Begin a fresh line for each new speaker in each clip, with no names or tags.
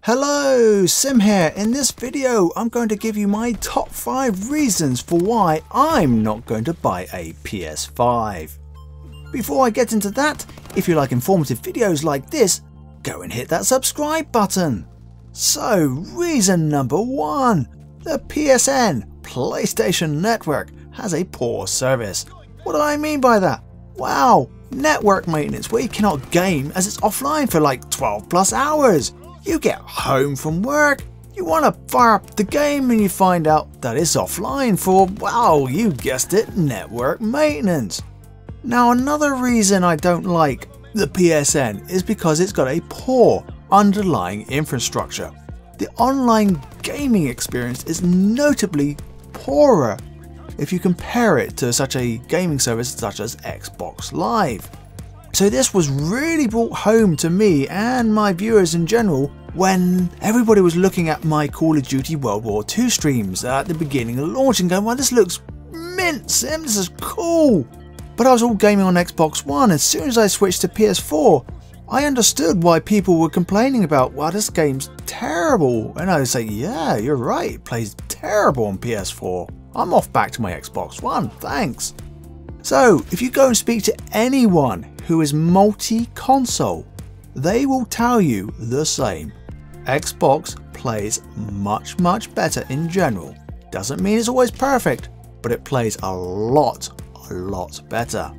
Hello, Sim here. In this video, I'm going to give you my top 5 reasons for why I'm not going to buy a PS5. Before I get into that, if you like informative videos like this, go and hit that subscribe button. So, reason number 1. The PSN, PlayStation Network, has a poor service. What do I mean by that? Wow, network maintenance where you cannot game as it's offline for like 12 plus hours. You get home from work, you want to fire up the game and you find out that it's offline for, wow, you guessed it, network maintenance. Now another reason I don't like the PSN is because it's got a poor underlying infrastructure. The online gaming experience is notably poorer if you compare it to such a gaming service such as Xbox Live. So this was really brought home to me and my viewers in general when everybody was looking at my Call of Duty World War II streams at the beginning of launch and going, wow, this looks mint, Sim, this is cool. But I was all gaming on Xbox One. As soon as I switched to PS4, I understood why people were complaining about, wow, this game's terrible. And I would say, yeah, you're right, it plays terrible on PS4. I'm off back to my Xbox One, thanks. So, if you go and speak to anyone who is multi-console, they will tell you the same. Xbox plays much better in general. Doesn't mean it's always perfect, but it plays a lot better.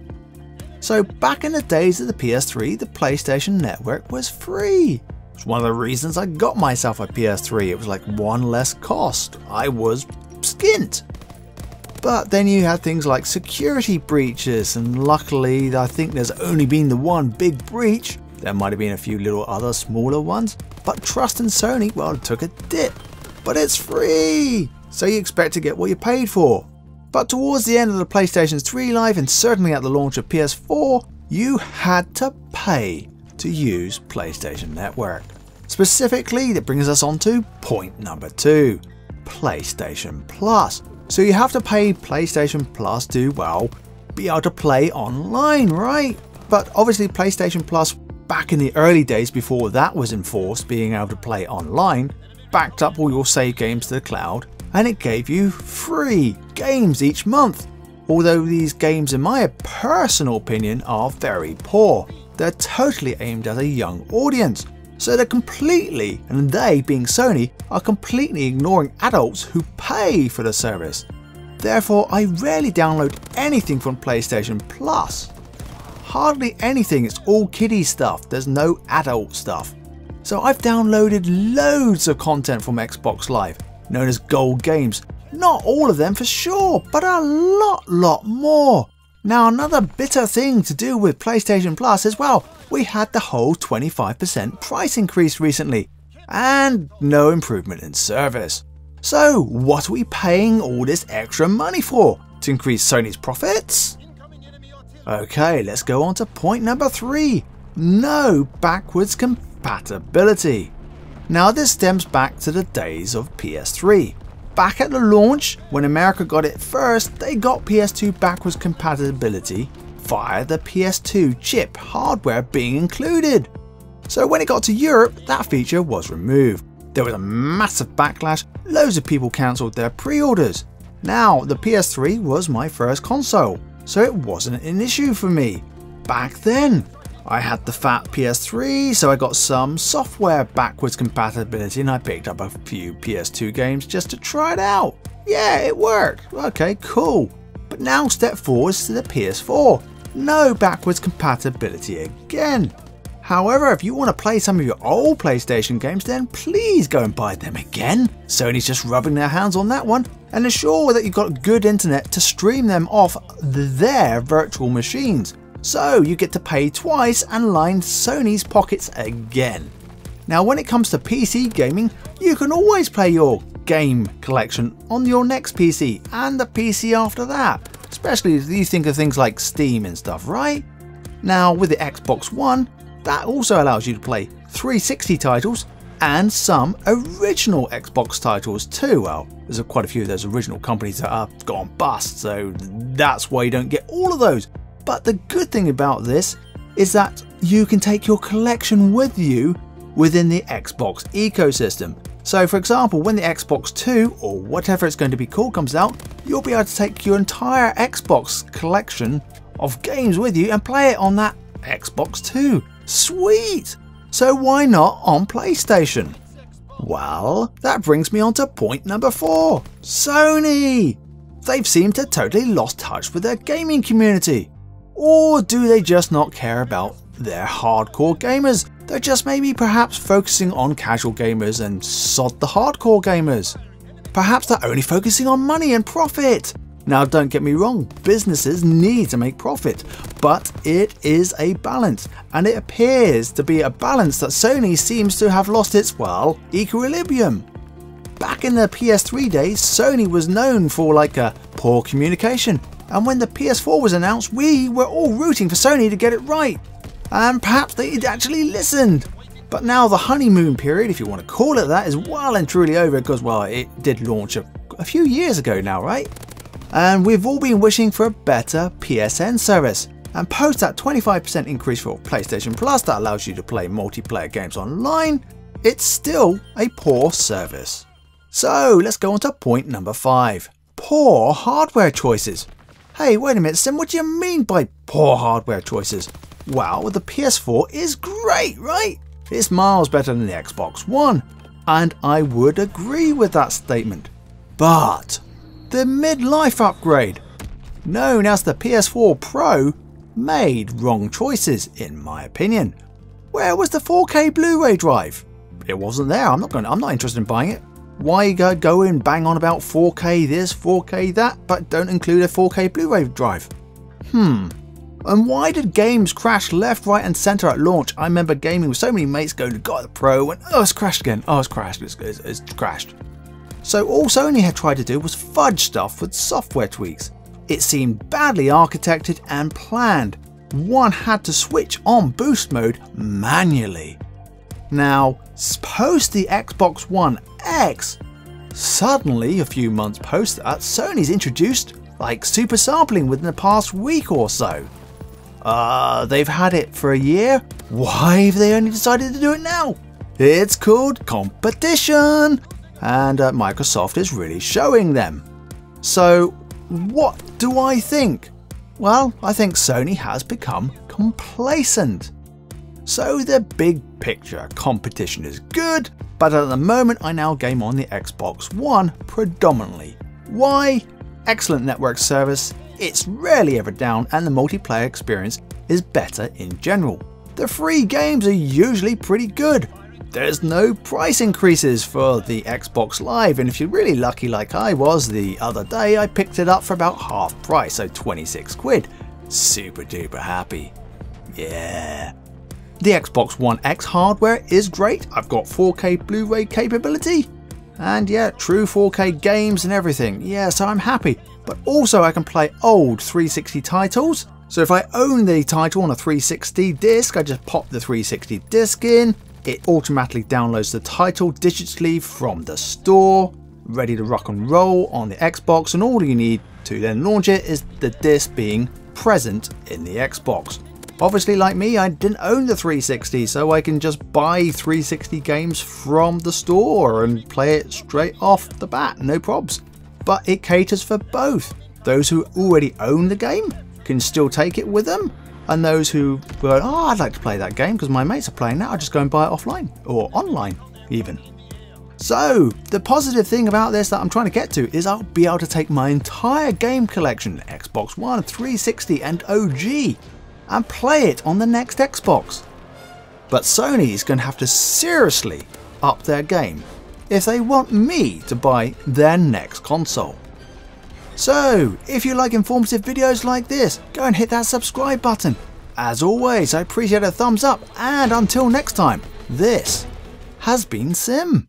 So back in the days of the PS3, the PlayStation Network was free. It's one of the reasons I got myself a PS3. It was like one less cost. I was skint. But then you had things like security breaches, and luckily I think there's only been the one big breach. There might have been a few little other smaller ones, but trust in Sony, well, it took a dip. But it's free, so you expect to get what you paid for. But towards the end of the PlayStation 3 life, and certainly at the launch of PS4, you had to pay to use PlayStation Network. Specifically, that brings us on to point number 2, PlayStation Plus. So you have to pay PlayStation Plus to, well, be able to play online, right? But obviously PlayStation Plus, back in the early days before that was enforced, being able to play online, backed up all your save games to the cloud, and it gave you free games each month. Although these games, in my personal opinion, are very poor. They're totally aimed at a young audience. So they're completely, and they being Sony, are completely ignoring adults who pay for the service. Therefore, I rarely download anything from PlayStation Plus. Hardly anything, it's all kiddie stuff, there's no adult stuff. So I've downloaded loads of content from Xbox Live, known as Gold Games. Not all of them for sure, but a lot more. Now another bitter thing to do with PlayStation Plus is, well, we had the whole 25% price increase recently, and no improvement in service. So what are we paying all this extra money for? To increase Sony's profits? Okay, let's go on to point number 3. No backwards compatibility. Now this stems back to the days of PS3. Back at the launch, when America got it first, they got PS2 backwards compatibility via the PS2 chip hardware being included. So when it got to Europe, that feature was removed. There was a massive backlash, loads of people cancelled their pre-orders. Now the PS3 was my first console, so it wasn't an issue for me. Back then, I had the fat PS3, so I got some software backwards compatibility and I picked up a few PS2 games just to try it out. Yeah, it worked. Okay, cool. But now step forwards to the PS4. No backwards compatibility again. However, if you want to play some of your old PlayStation games, then please go and buy them again. Sony's just rubbing their hands on that one, and ensure that you've got good internet to stream them off their virtual machines. So you get to pay twice and line Sony's pockets again. Now when it comes to PC gaming, you can always play your game collection on your next PC and the PC after that. Especially if you think of things like Steam and stuff, right? Now with the Xbox One, that also allows you to play 360 titles and some original Xbox titles too. Well, there's quite a few of those original companies that are gone bust, so that's why you don't get all of those. But the good thing about this is that you can take your collection with you within the Xbox ecosystem. So for example, when the Xbox 2 or whatever it's going to be called comes out, you'll be able to take your entire Xbox collection of games with you and play it on that Xbox 2. Sweet! So why not on PlayStation? Well, that brings me on to point number 4. Sony! They've seemed to totally lost touch with their gaming community. Or do they just not care about their hardcore gamers? They're just maybe perhaps focusing on casual gamers and sod the hardcore gamers. Perhaps they're only focusing on money and profit. Now don't get me wrong, businesses need to make profit, but it is a balance, and it appears to be a balance that Sony seems to have lost its, well, equilibrium. Back in the PS3 days, Sony was known for a poor communication, and when the PS4 was announced, we were all rooting for Sony to get it right, and perhaps they had actually listened. But now the honeymoon period, if you want to call it that, is well and truly over because, well, it did launch a few years ago now, right? And we've all been wishing for a better PSN service. And post that 25% increase for PlayStation Plus that allows you to play multiplayer games online, it's still a poor service. So let's go on to point number 5. Poor hardware choices. Hey, wait a minute, Sim, what do you mean by poor hardware choices? Well, the PS4 is great, right? It's miles better than the Xbox One. And I would agree with that statement. But the midlife upgrade, known as the PS4 Pro, made wrong choices in my opinion. Where was the 4K Blu-ray drive? It wasn't there. I'm not interested in buying it. Why go and bang on about 4K this, 4K that, but don't include a 4K Blu-ray drive? And why did games crash left, right and centre at launch? I remember gaming with so many mates going, got the Pro, and oh, it's crashed again. Oh, it's crashed. It's crashed. So all Sony had tried to do was fudge stuff with software tweaks. It seemed badly architected and planned. One had to switch on boost mode manually. Now, post the Xbox One X, suddenly a few months post that, Sony's introduced super sampling within the past week or so. They've had it for a year. Why have they only decided to do it now? It's called competition. And Microsoft is really showing them. So what do I think? Well, I think Sony has become complacent. So the big picture, competition is good, but at the moment I now game on the Xbox One predominantly. Why? Excellent network service, it's rarely ever down, and the multiplayer experience is better in general. The free games are usually pretty good. There's no price increases for the Xbox Live, and if you're really lucky like I was the other day, I picked it up for about half price, so 26 quid. Super duper happy. Yeah. The Xbox One X hardware is great. I've got 4K Blu-ray capability, and yeah, true 4K games and everything. Yeah, so I'm happy. But also I can play old 360 titles. So if I own the title on a 360 disc, I just pop the 360 disc in. It automatically downloads the title digitally from the store, ready to rock and roll on the Xbox, and all you need to then launch it is the disc being present in the Xbox. Obviously, like me, I didn't own the 360, so I can just buy 360 games from the store and play it straight off the bat, no probs. But it caters for both. Those who already own the game can still take it with them, and those who go, oh, I'd like to play that game because my mates are playing that, I'll just go and buy it offline or online even. So the positive thing about this that I'm trying to get to is I'll be able to take my entire game collection, Xbox One, 360 and OG, and play it on the next Xbox. But Sony is going to have to seriously up their game if they want me to buy their next console. So, if you like informative videos like this, go and hit that subscribe button. As always, I appreciate a thumbs up, and until next time, this has been Sim.